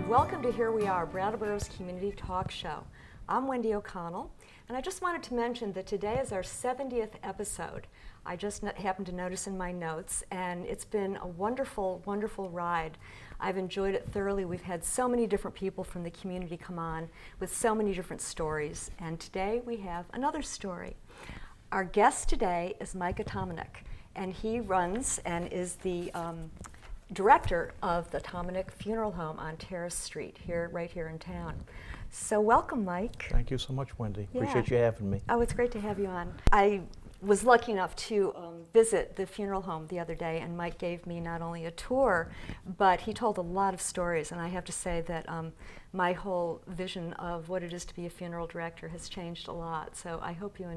Welcome to Here We Are, Brattleboro's community talk show. I'm Wendy O'Connell, and I just wanted to mention that today is our 70th episode. I just happened to notice in my notes, and it's been a wonderful, wonderful ride. I've enjoyed it thoroughly. We've had so many different people from the community come on with so many different stories, and today we have another story. Our guest today is Mike Atamaniuk, and he runs and is the director of the Atamaniuk Funeral Home on Terrace Street, right here in town. So welcome, Mike. Thank you so much, Wendy. Yeah. Appreciate you having me. Oh, it's great to have you on. I was lucky enough to visit the funeral home the other day, and Mike gave me not only a tour, but he told a lot of stories, and I have to say that my whole vision of what it is to be a funeral director has changed a lot, so I hope you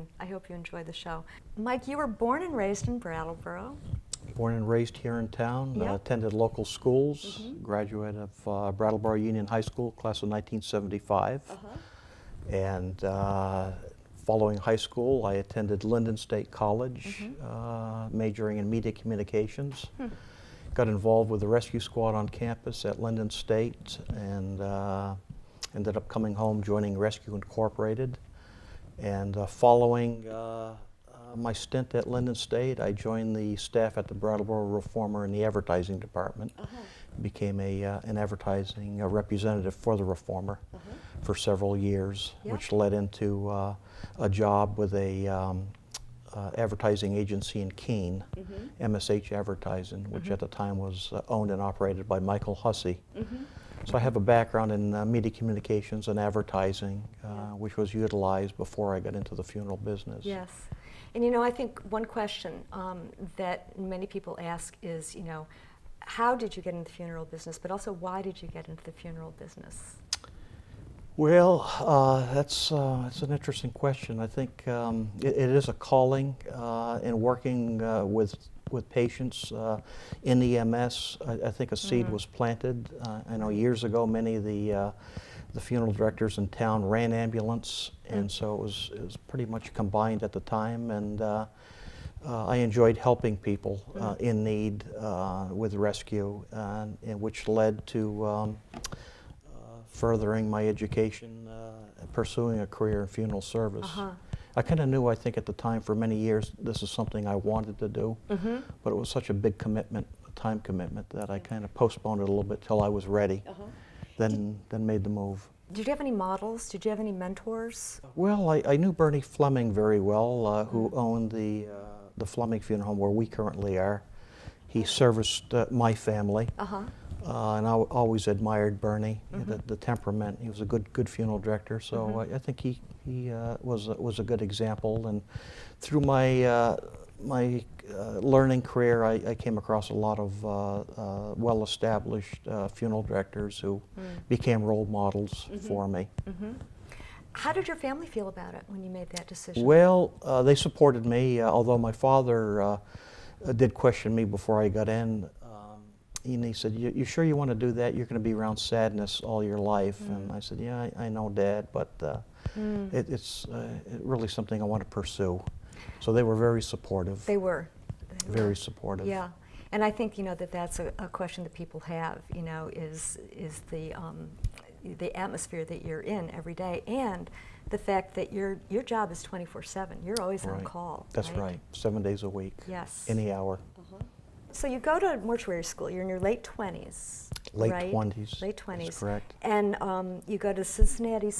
enjoy the show. Mike, you were born and raised in Brattleboro. Born and raised here in town, Yep. Attended local schools, graduate of Brattleboro Union High School, class of 1975. And following high school, I attended Linden State College, majoring in media communications. Got involved with the rescue squad on campus at Linden State, and ended up coming home, joining Rescue Incorporated. And following my stint at Linden State, I joined the staff at the Brattleboro Reformer in the advertising department. Became an advertising representative for the Reformer for several years, which led into a job with a advertising agency in Keene, MSH Advertising, which at the time was owned and operated by Michael Hussey. So I have a background in media communications and advertising, which was utilized before I got into the funeral business. Yes. And you know, I think one question that many people ask is, you know, how did you get into the funeral business, but also why did you get into the funeral business? Well, that's an interesting question. I think it is a calling in working with patients in EMS. I think a seed was planted. I know years ago many of the funeral directors in town ran ambulance, and so it was pretty much combined at the time, and I enjoyed helping people in need with rescue, and which led to furthering my education, pursuing a career in funeral service. I kind of knew, I think at the time, for many years, this is something I wanted to do, but it was such a big commitment, a time commitment, that I kind of postponed it a little bit till I was ready, then made the move. Did you have any models? Did you have any mentors? Well, I knew Bernie Fleming very well, who owned the Fleming Funeral Home where we currently are. He serviced my family. And I always admired Bernie, the temperament. He was a good funeral director, so I think he was a good example. And through my learning career, I came across a lot of well-established funeral directors who became role models for me. How did your family feel about it when you made that decision? Well, they supported me, although my father did question me before I got in. And he said, you sure you want to do that? You're going to be around sadness all your life. And I said, yeah, I know, Dad, but it's really something I want to pursue. So they were very supportive. They were. Very supportive. Yeah. And I think, you know, that's a question that people have, you know, is the atmosphere that you're in every day, and the fact that your job is 24/7. You're always on call. That's right. 7 days a week. Yes. Any hour. So you go to mortuary school. You're in your late 20s. Late right? 20s. Late 20s. That's correct. And you go to Cincinnati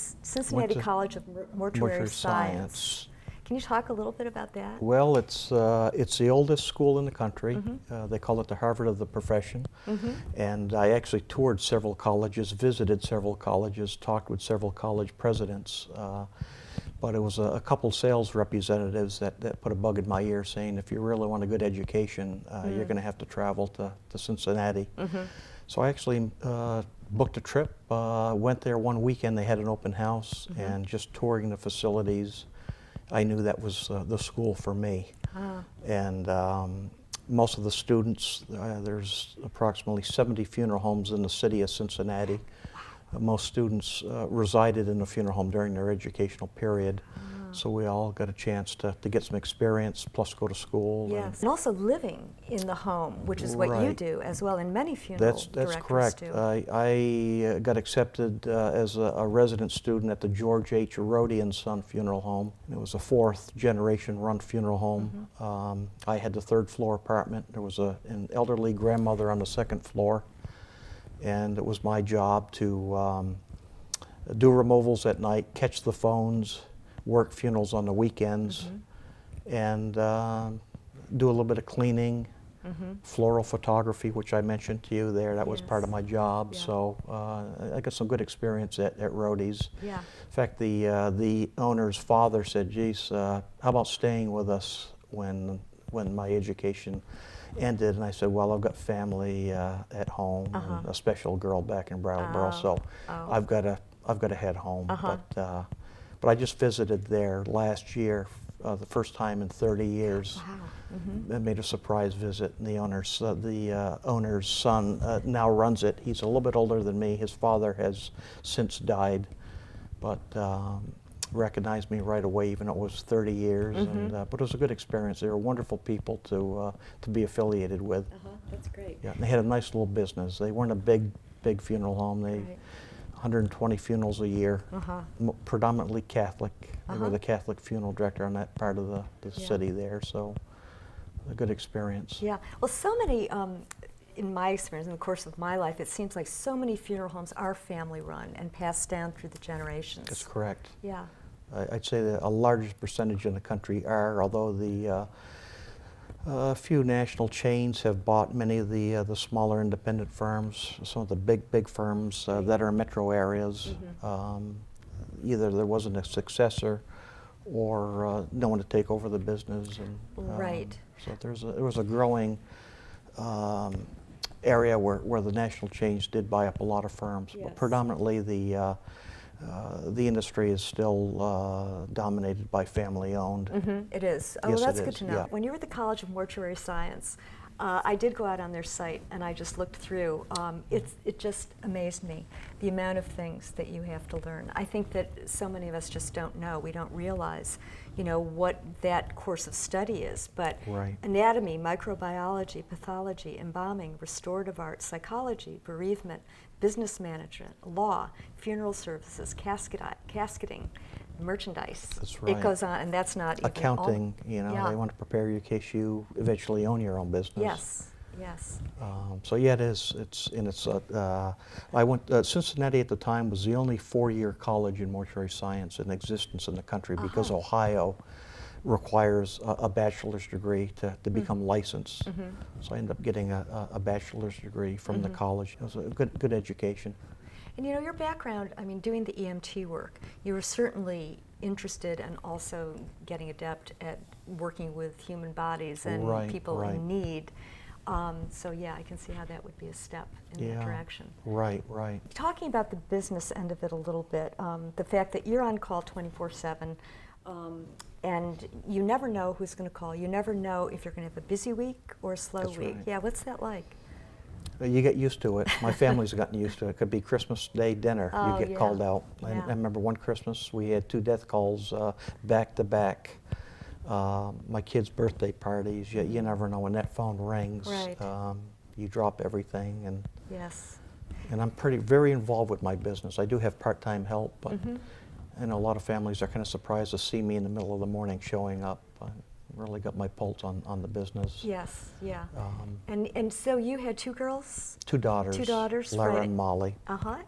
College of Mortuary Science. Can you talk a little bit about that? Well, it's the oldest school in the country. They call it the Harvard of the profession. And I actually toured several colleges, visited several colleges, talked with several college presidents. But it was a couple sales representatives that put a bug in my ear, saying, if you really want a good education, you're going to have to travel to Cincinnati. So I actually booked a trip, went there one weekend. They had an open house, and just touring the facilities, I knew that was the school for me. And most of the students, there's approximately 70 funeral homes in the city of Cincinnati. Most students resided in the funeral home during their educational period. So we all got a chance to get some experience, plus go to school. Yes, and also living in the home, which is what you Right. do as well, and many funeral That's directors correct. do. I got accepted as a resident student at the George H. Rhodey & Son Funeral Home. It was a fourth generation run funeral home. I had the third floor apartment. There was an elderly grandmother on the second floor, and it was my job to do removals at night, catch the phones, work funerals on the weekends, and do a little bit of cleaning, floral photography, which I mentioned to you there. That was part of my job. Yeah. So I got some good experience at Rhodey's. Yeah. In fact, the owner's father said, "Geez, how about staying with us when my education ended?" And I said, "Well, I've got family at home, and a special girl back in Brattleboro, so I've got to head home." But I just visited there last year, the first time in 30 years. Wow. I made a surprise visit, and the owner's son now runs it. He's a little bit older than me. His father has since died, but recognized me right away, even though it was 30 years. But it was a good experience. They were wonderful people to be affiliated with. That's great. Yeah, and they had a nice little business. They weren't a big funeral home. They 120 funerals a year, predominantly Catholic. They were the Catholic funeral director on that part of the city there, so a good experience. Yeah. Well, so many, in my experience, in the course of my life, it seems like so many funeral homes are family run and passed down through the generations. That's correct. Yeah. I'd say that a large percentage in the country are, although a few national chains have bought many of the smaller independent firms, some of the big firms that are in metro areas. Either there wasn't a successor or no one to take over the business. And, so there was a growing area where the national chains did buy up a lot of firms, but predominantly the industry is still dominated by family-owned. It is. Oh, Yes, well, that's it good is, to know. yeah. When you were at the College of Mortuary Science, I did go out on their site and I just looked through. It just amazed me, the amount of things that you have to learn. I think that so many of us just don't know. We don't realize, what that course of study is. But anatomy, microbiology, pathology, embalming, restorative art, psychology, bereavement, business management, law, funeral services, casketing, merchandise. That's right. It goes on, and that's not even accounting. all. They want to prepare you in case you eventually own your own business. Yes. So yeah, it is. I went. Cincinnati at the time was the only 4-year college in mortuary science in existence in the country, because Ohio requires a bachelor's degree to become licensed. So I ended up getting a bachelor's degree from the college. It was a good education. And your background, doing the EMT work, you were certainly interested and also getting adept at working with human bodies and people in need. So yeah, I can see how that would be a step in that direction. Right. Talking about the business end of it a little bit, the fact that you're on call 24/7, and you never know who's going to call. You never know if you're going to have a busy week or a slow week. Yeah, what's that like? You get used to it. My family's gotten used to it. It could be Christmas Day dinner. You get called out. I remember one Christmas we had 2 death calls back to back. My kids' birthday parties. You never know when that phone rings. You drop everything. And and I'm very involved with my business. I do have part-time help, but I know a lot of families are kind of surprised to see me in the middle of the morning showing up. Really got my pulse on the business. And so you had 2 girls? 2 daughters. 2 daughters, Lara and Molly.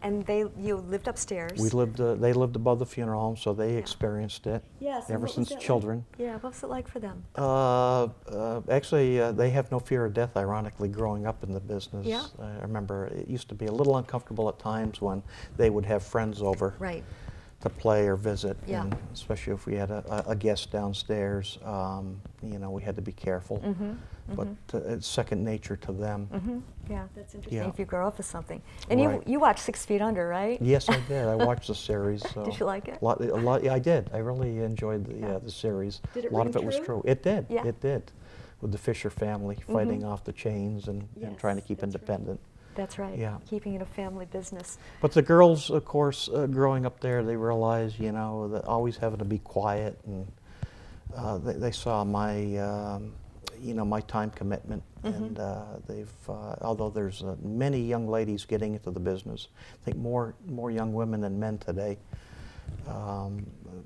And you lived upstairs? They lived above the funeral home, so they experienced it ever since children. Like? Yeah, what was it like for them? Actually, they have no fear of death, ironically, growing up in the business. I remember it used to be a little uncomfortable at times when they would have friends over. To play or visit, and especially if we had a guest downstairs, we had to be careful. But it's second nature to them. Yeah, that's interesting. If you grow up with something, and you watched 6 Feet Under, right? Yes, I did. I watched the series. So did you like it? A lot. Yeah, I did. I really enjoyed the series. Did it a lot of it was true. It did. Yeah. It did. With the Fisher family fighting off the chains and trying to keep independent. Right. That's right. Yeah. Keeping it a family business. But the girls, of course, growing up there, they realized, you know, that always having to be quiet, and they saw my, you know, my time commitment, and they've, although there's many young ladies getting into the business, I think more young women than men today.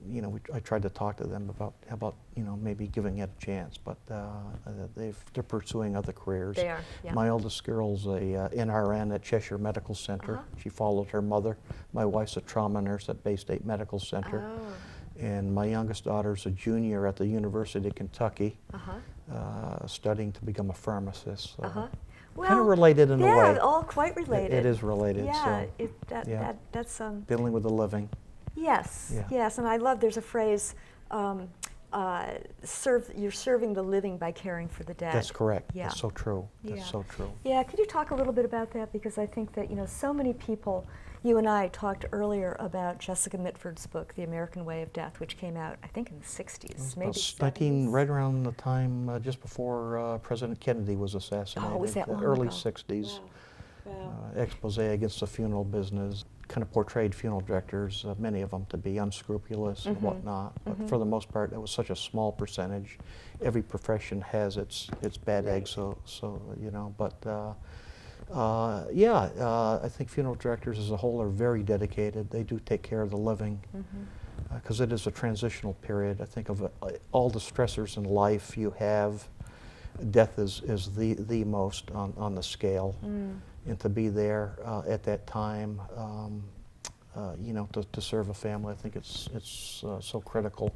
You know, I tried to talk to them about you know, maybe giving it a chance, but they're pursuing other careers. They are, yeah. My oldest girl's a NRN at Cheshire Medical Center. She followed her mother. My wife's a trauma nurse at Bay State Medical Center. Oh. And my youngest daughter's a junior at the University of Kentucky, studying to become a pharmacist. So Well, kind of related in a way. Yeah, all quite related. It is related. Yeah, so, that's dealing with the living. Yes, Yeah. yes, and I love. There's a phrase. You're serving the living by caring for the dead. That's correct. Yeah. That's so true. Yeah. That's so true. Yeah, could you talk a little bit about that? Because I think that, you know, so many people, you and I talked earlier about Jessica Mitford's book, The American Way of Death, which came out, I think, in the 60s, maybe 70s. Right around the time, just before President Kennedy was assassinated. Oh, was that long early ago? 60s. Wow. Expose against the funeral business. Kind of portrayed funeral directors, many of them, to be unscrupulous and whatnot. But for the most part, it was such a small percentage. Every profession has its bad eggs, so you know. But I think funeral directors as a whole are very dedicated. They do take care of the living, because it is a transitional period. I think of all the stressors in life you have, death is the most on the scale. And to be there at that time, you know, to serve a family, I think it's so critical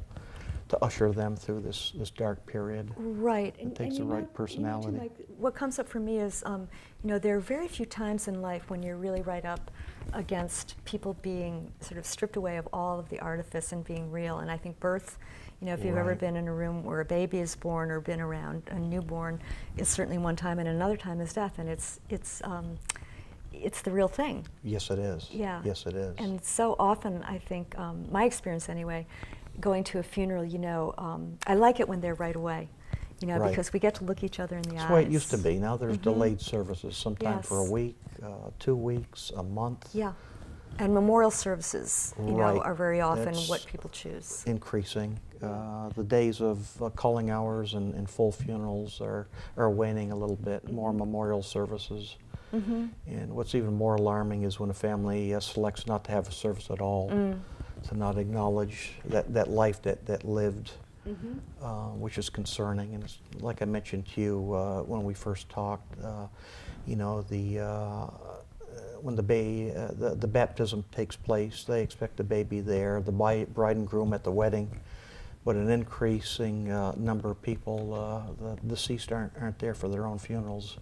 to usher them through this dark period. Right. It takes the right personality. You know, too, what comes up for me is, you know, there are very few times in life when you're really right up against people being sort of stripped away of all of the artifice and being real. And I think birth, you know, if you've ever been in a room where a baby is born or been around a newborn, is certainly one time, and another time is death, and it's the real thing. Yes, it is. Yeah. Yes, it is. And so often, I think, my experience anyway, going to a funeral, you know, I like it when they're right away, you know, because we get to look each other in the eyes. That's the way it used to be. Now there's delayed services, sometimes for a week, 2 weeks, a month. Yeah. And memorial services, you know, are very often what people choose. Increasing. The days of calling hours and full funerals are waning a little bit. More memorial services. And what's even more alarming is when a family selects not to have a service at all, to not acknowledge that life that lived, which is concerning. And it's, like I mentioned to you when we first talked, you know, when the baptism takes place, they expect the baby there, the bride and groom at the wedding, but an increasing number of people, the deceased aren't there for their own funerals.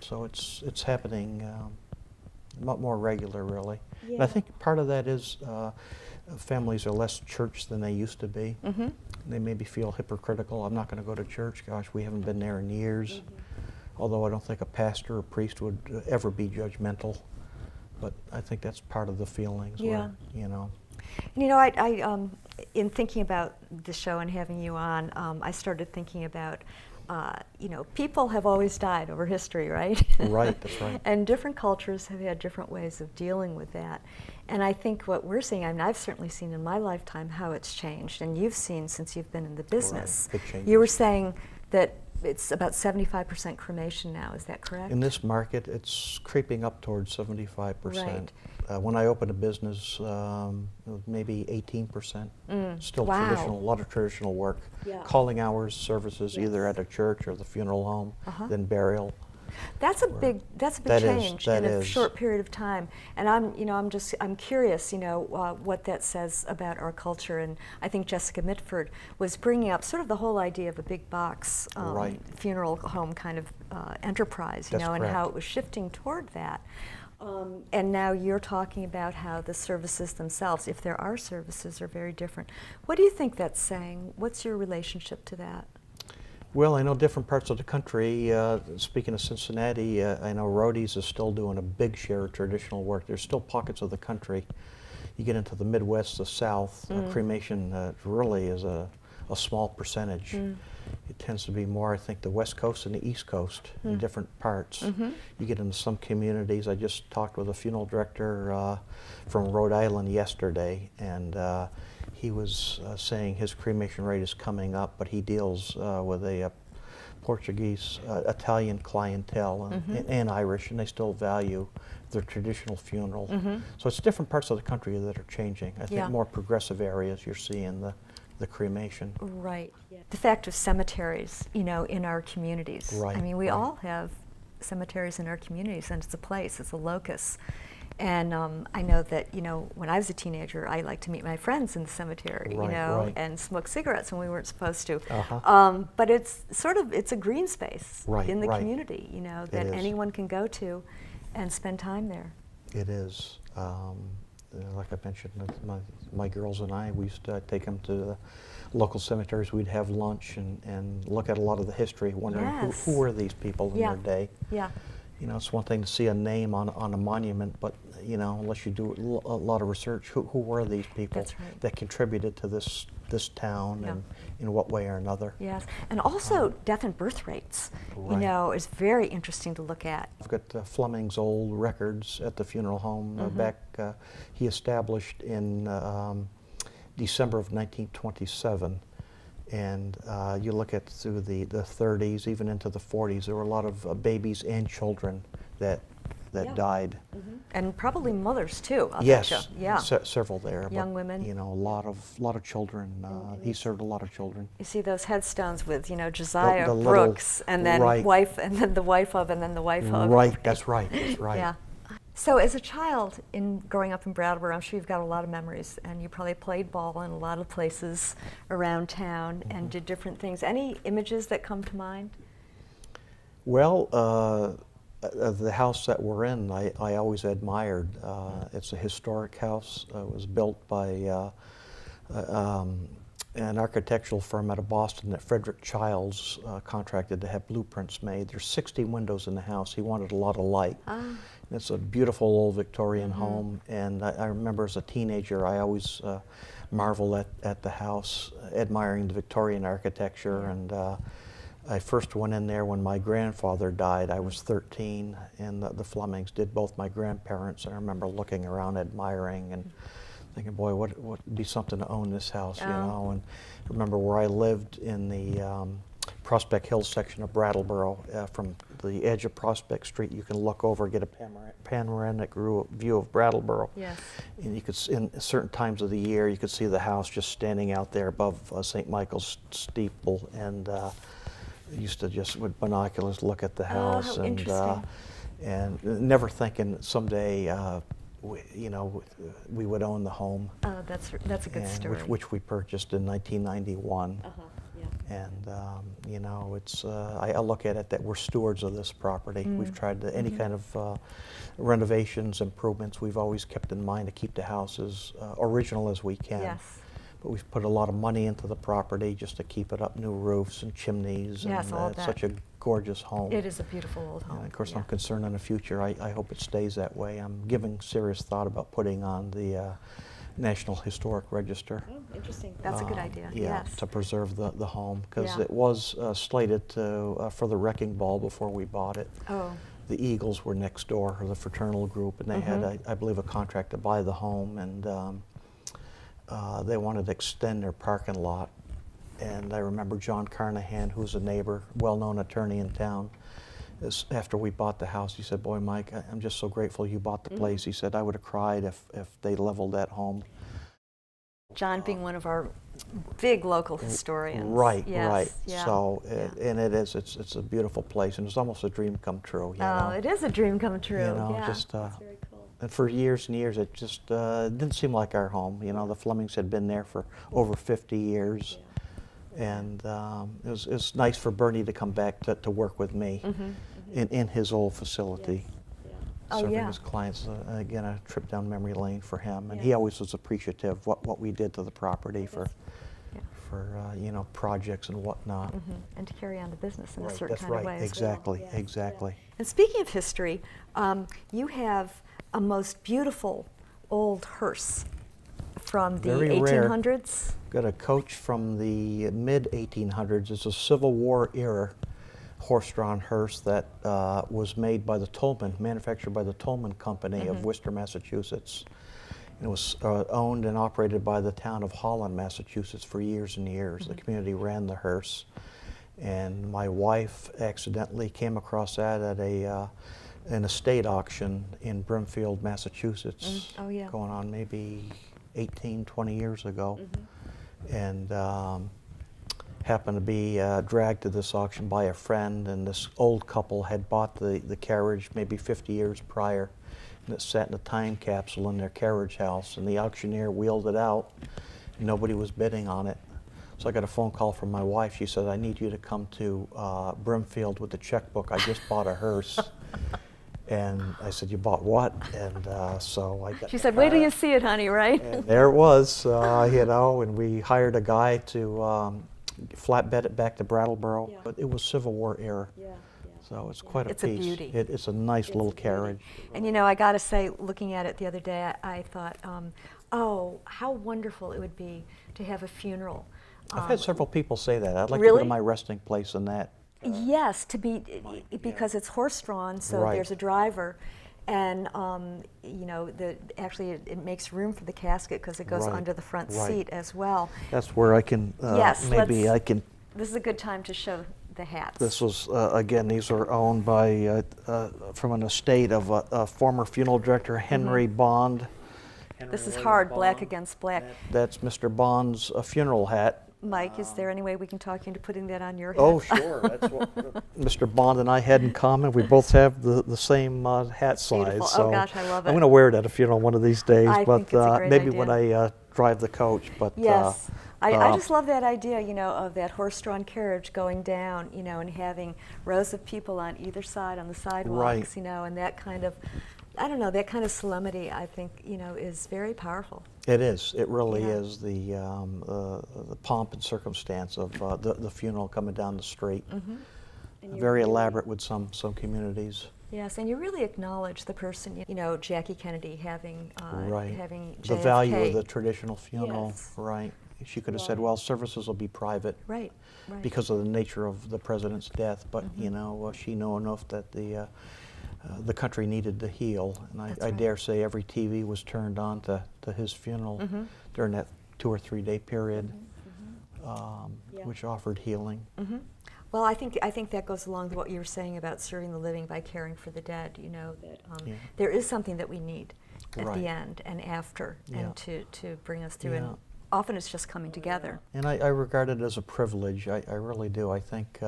So it's happening a lot more regular, really. Yeah. And I think part of that is families are less church than they used to be. They maybe feel hypocritical. I'm not going to go to church. Gosh, we haven't been there in years. Although I don't think a pastor or priest would ever be judgmental. But I think that's part of the feelings. Yeah. Where, you know. You know, I in thinking about the show and having you on, I started thinking about, you know, people have always died over history, right? Right, that's right. And different cultures have had different ways of dealing with that. And I think what we're seeing, I mean, I've certainly seen in my lifetime how it's changed, and you've seen since you've been in the business. Right. Big changes. You were saying that it's about 75% cremation now, is that correct? In this market, it's creeping up towards 75%. Right. When I opened a business, it was maybe 18%. Still Wow. traditional, a lot of traditional work. Yeah. Calling hours, services either at a church or the funeral home, then burial. That's a big change in a short period of time, and I'm curious, you know, what that says about our culture. And I think Jessica Mitford was bringing up sort of the whole idea of a big box funeral home kind of enterprise, you know, and how it was shifting toward that. And now you're talking about how the services themselves, if there are services, are very different. What do you think that's saying? What's your relationship to that? Well, I know different parts of the country. Speaking of Cincinnati, I know Rhodes is still doing a big share of traditional work. There's still pockets of the country. You get into the Midwest, the South, cremation really is a a small percentage. It tends to be more, I think, the West Coast and the East Coast in different parts. You get into some communities. I just talked with a funeral director from Rhode Island yesterday, and he was saying his cremation rate is coming up, but he deals with a Portuguese, Italian clientele and Irish, and they still value their traditional funeral. So it's different parts of the country that are changing. I think more progressive areas you're seeing the cremation. Right. The fact of cemeteries, you know, in our communities. Right. I mean, we all have cemeteries in our communities, and it's a place, it's a locus. And I know that, you know, when I was a teenager, I liked to meet my friends in the cemetery, you know, and smoke cigarettes when we weren't supposed to. But it's sort of, it's a green space in the community, you know, that anyone can go to and spend time there. It is. Like I mentioned, my girls and I, we used to take them to the local cemeteries. We'd have lunch and look at a lot of the history, wondering who were these people in their day. You know, it's one thing to see a name on a monument, but, you know, unless you do a lot of research, who were these people that contributed to this town and in what way or another. Yes, and also death and birth rates, you know, is very interesting to look at. I've got Fleming's old records at the funeral home back, he established in December of 1927. And you look at through the 30s, even into the 40s, there were a lot of babies and children that died. And probably mothers too. Yes, yeah, several there. Young but, women. You know, a lot of children. He served a lot of children. You see those headstones with, you know, Josiah Brooks, and then wife, and then the wife of, and then the wife of. Right. That's right. That's right. Yeah. So as a child, in growing up in Brattleboro, I'm sure you've got a lot of memories, and you probably played ball in a lot of places around town and did different things. Any images that come to mind? Well, the house that we're in, I always admired. It's a historic house. It was built by an architectural firm out of Boston that Frederick Childs contracted to have blueprints made. There's 60 windows in the house. He wanted a lot of light. It's a beautiful old Victorian home, and I remember as a teenager I always marveled at the house, admiring the Victorian architecture, and I first went in there when my grandfather died. I was 13, and the Flemings did both my grandparents. I remember looking around, admiring, and thinking, boy, what would be something to own this house, you know? And I remember where I lived in the Prospect Hill section of Brattleboro. From the edge of Prospect Street, you can look over, get a panoramic view of Brattleboro. Yes. And you could, in certain times of the year, you could see the house just standing out there above St. Michael's steeple, and used to just with binoculars look at the house, and never thinking someday we would own the home. Oh, that's a good story. Which we purchased in 1991. And you know, it's I look at it that we're stewards of this property. We've tried any kind of renovations, improvements. We've always kept in mind to keep the house as original as we can. Yes. But we've put a lot of money into the property just to keep it up, new roofs and chimneys. Yes, and all of it's that. such a gorgeous home. It is a beautiful old home. And of course, I'm concerned in the future. I hope it stays that way. I'm giving serious thought about putting on the National Historic Register. Oh, interesting. That's a good idea. Yeah, yes. to preserve the home, because it was slated to for the wrecking ball before we bought it. Oh. The Eagles were next door, or the fraternal group, and they had, I believe, a contract to buy the home, and they wanted to extend their parking lot. And I remember John Carnahan, who's a neighbor, well-known attorney in town, after we bought the house, he said, "Boy, Mike, I'm just so grateful you bought the place." He said, "I would have cried if they leveled that home." John being one of our big local historians. Right, yes, right. Yeah. So, and it's a beautiful place, and it's almost a dream come true. You know? It is a dream come true. You know, yeah. just That's very cool. and for years and years, it just didn't seem like our home. You know, the Flemings had been there for over 50 years. And it was nice for Bernie to come back to work with me in his old facility, serving his clients. Again, a trip down memory lane for him, and he always was appreciative what we did to the property for you know, projects and whatnot. And to carry on the business in a certain That's kind of way. Exactly, exactly. And speaking of history, you have a most beautiful old hearse from the Very rare. 1800s? Got a coach from the mid-1800s. It's a Civil War era horse-drawn hearse that was made by the Tolman, manufactured by the Tolman Company of Worcester, Massachusetts. And it was owned and operated by the town of Holland, Massachusetts for years and years. The community ran the hearse. And my wife accidentally came across that at an estate auction in Brimfield, Massachusetts, Oh, yeah. going on maybe 18, 20 years ago. And happened to be dragged to this auction by a friend, and this old couple had bought the carriage maybe 50 years prior, and it sat in a time capsule in their carriage house, and the auctioneer wheeled it out, and nobody was bidding on it. So I got a phone call from my wife. She said, "I need you to come to Brimfield with the checkbook. I just bought a hearse." And I said, "You bought what?" And so I got. She said, "Wait till you see it, honey," right? And there it was, you know, and we hired a guy to flatbed it back to Brattleboro. Yeah. But it was Civil War era, Yeah, so it's quite a It's a piece. beauty. It's a nice little a beauty. carriage. And you know, I got to say, looking at it the other day, I thought, oh, how wonderful it would be to have a funeral. I've had several people say that. I'd like to go Really? to my resting place in that. Yes, to be because it's horse-drawn, so Right. there's a driver, and you know, actually it makes room for the casket because it goes Right, under the front right. seat as well. That's where I can, Yes, maybe let's- I can. This is a good time to show the hats. This was, again, these are owned by, from an estate of a former funeral director, Henry Bond. This is Henry hard, Bond. black against black. That's Mr. Bond's funeral hat. Mike, is there any way we can talk you into putting that on your head? Oh, sure. That's what Mr. Bond and I had in common. We both have the same hat size. Beautiful. So Oh, gosh, I love it. I'm going to wear it at a funeral one of these days. I but think it's a great maybe idea. when I drive the coach. But Yes. I just love that idea, you know, of that horse-drawn carriage going down, you know, and having rows of people on either side on the sidewalks, Right. you know, and that kind of, I don't know, that kind of solemnity, I think, you know, is very powerful. It is. It really Yeah. is the pomp and circumstance of the funeral coming down the street. And you Very really- elaborate with some communities. Yes, and you really acknowledge the person, you know, Jackie Kennedy having Right. having The value JFK. of the traditional funeral. Yes. Right. She could have said, Right. well, services will be private. Right, right. Because of the nature of the president's death, but you know, she knew enough that the country needed to heal, and That's I right. dare say every TV was turned on to his funeral during that 2 or 3 day period, Yeah. which offered healing. Well, I think that goes along with what you were saying about serving the living by caring for the dead. You know that Yeah. there is something that we need at Right. the end and after, Yeah. and to bring us through. Yeah. And often it's just coming together. And I regard it as a privilege. I really do. I think,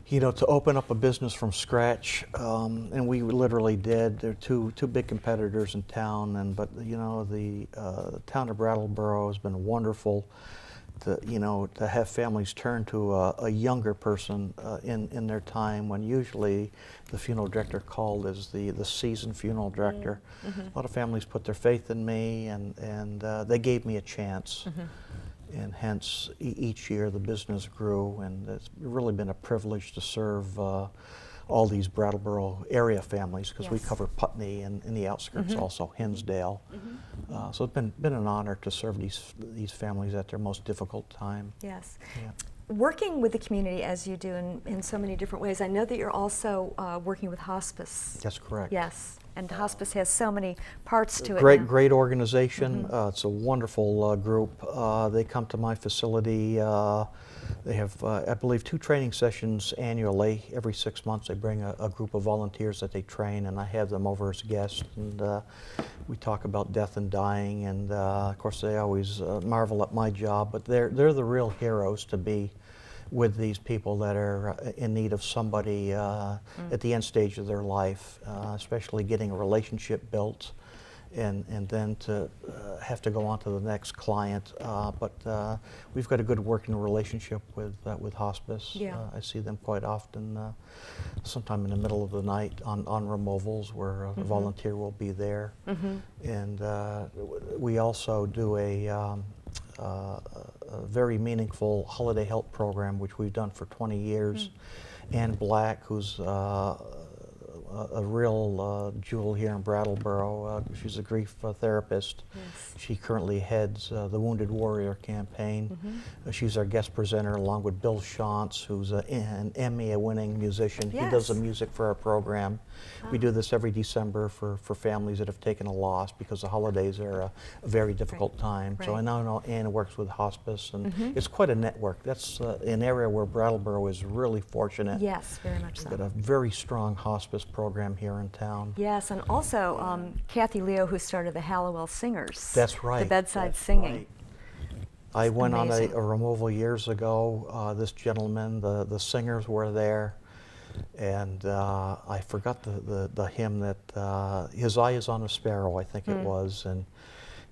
you know, to open up a business from scratch, and we literally did. There are two big competitors in town, but you know, the town of Brattleboro has been wonderful. To have families turn to a younger person in their time, when usually the funeral director called is the seasoned funeral director. A lot of families put their faith in me, and they gave me a chance. And hence, each year the business grew, and it's really been a privilege to serve all these Brattleboro area families, because we Yes. cover Putney and in the outskirts also, Hinsdale. So it's been an honor to serve these families at their most difficult time. Yes. Yeah. Working with the community as you do in so many different ways, I know that you're also working with Hospice. That's correct. Yes, and Hospice has so many parts to it. now. Great organization. It's a wonderful group. They come to my facility. They have, I believe, 2 training sessions annually. Every 6 months they bring a group of volunteers that they train, and I have them over as guests. And we talk about death and dying, and of course they always marvel at my job, but they're the real heroes to be with these people that are in need of somebody at the end stage of their life, especially getting a relationship built, and then to have to go on to the next client. But we've got a good working relationship with Hospice. Yeah. I see them quite often, sometime in the middle of the night on removals, where a volunteer will be there. And we also do a very meaningful holiday help program, which we've done for 20 years. Ann Black, who's a real jewel here in Brattleboro. She's a grief therapist. Yes. She currently heads the Wounded Warrior campaign. Mm-hmm. She's our guest presenter along with Bill Shantz, who's an Emmy-winning musician. Yes. He does the music for our program. We do this every December for families that have taken a loss, because the holidays are a very difficult time. So I now know Ann works with Hospice, and it's quite a network. That's an area where Brattleboro is really fortunate. Yes, very much so. We've got a very strong hospice program here in town. Yes, and also Kathy Leo, who started the Halliwell Singers. That's right. The bedside That's singing. right. I went amazing. on a removal years ago. This gentleman, the singers were there, and I forgot the hymn that His Eye is on a Sparrow, I think it was, and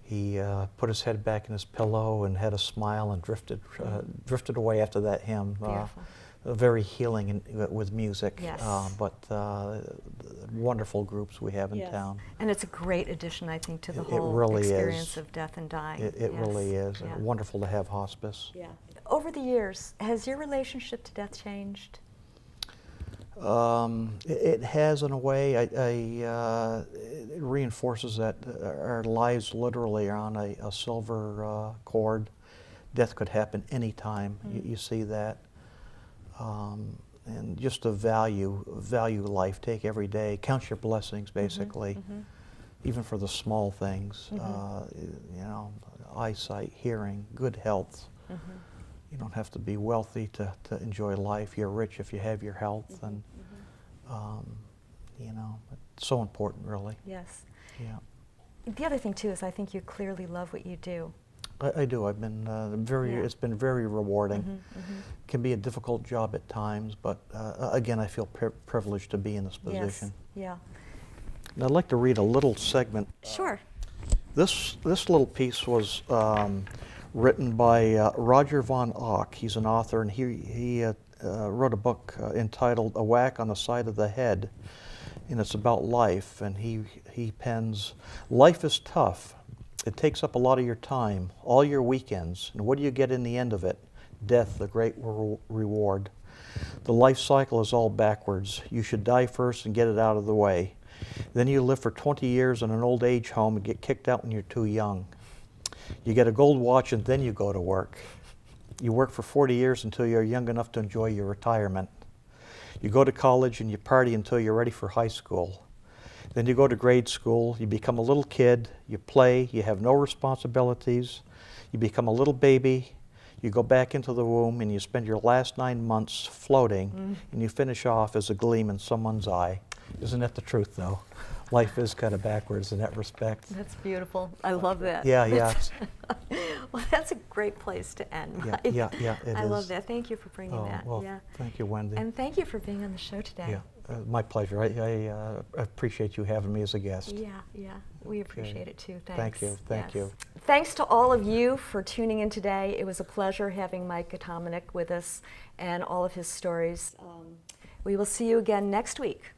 he put his head back in his pillow and had a smile and drifted away after that hymn. Beautiful. Very healing with music, Yes. but wonderful groups we have in Yes. town. And it's a great addition, I think, to the It whole really experience is. of death and dying. It Yes. really is Yeah. wonderful to have hospice. Yeah. Over the years, has your relationship to death changed? It has, in a way. It reinforces that our lives literally are on a silver cord. Death could happen anytime. You see that. And just to value life, take every day, count your blessings, basically, even for the small things. You know, eyesight, hearing, good health. You don't have to be wealthy to enjoy life. You're rich if you have your health, and you know, it's so important, really. Yes. Yeah. The other thing too is I think you clearly love what you do. I do. I've been It's been very rewarding. Can be a difficult job at times, but again, I feel privileged to be in this position. Yes. Yeah. And I'd like to read a little segment. Sure. This little piece was written by Roger von Auck. He's an author, and he wrote a book entitled "A Whack on the Side of the Head," and it's about life. And he pens, "Life is tough. It takes up a lot of your time, all your weekends, and what do you get in the end of it? Death, the great reward. The life cycle is all backwards. You should die first and get it out of the way. Then you live for 20 years in an old age home and get kicked out when you're too young. You get a gold watch and then you go to work. You work for 40 years until you're young enough to enjoy your retirement. You go to college and you party until you're ready for high school. Then you go to grade school, you become a little kid, you play, you have no responsibilities, you become a little baby, you go back into the womb and you spend your last 9 months floating, and you finish off as a gleam in someone's eye." Isn't that the truth, though? Life is kind of backwards in that respect. That's beautiful. I love that. Yeah, yeah. Well, that's a great place to end. Yeah, Mike. yeah, it I is. love that. Thank you for bringing that. Well, Yeah. thank you, Wendy. And thank you for being on the show today. Yeah, my pleasure. I appreciate you having me as a guest. Yeah, yeah. We appreciate it too. Thanks. Thank you, thank you. Thanks to all of you for tuning in today. It was a pleasure having Mike Atamaniuk with us and all of his stories. We will see you again next week.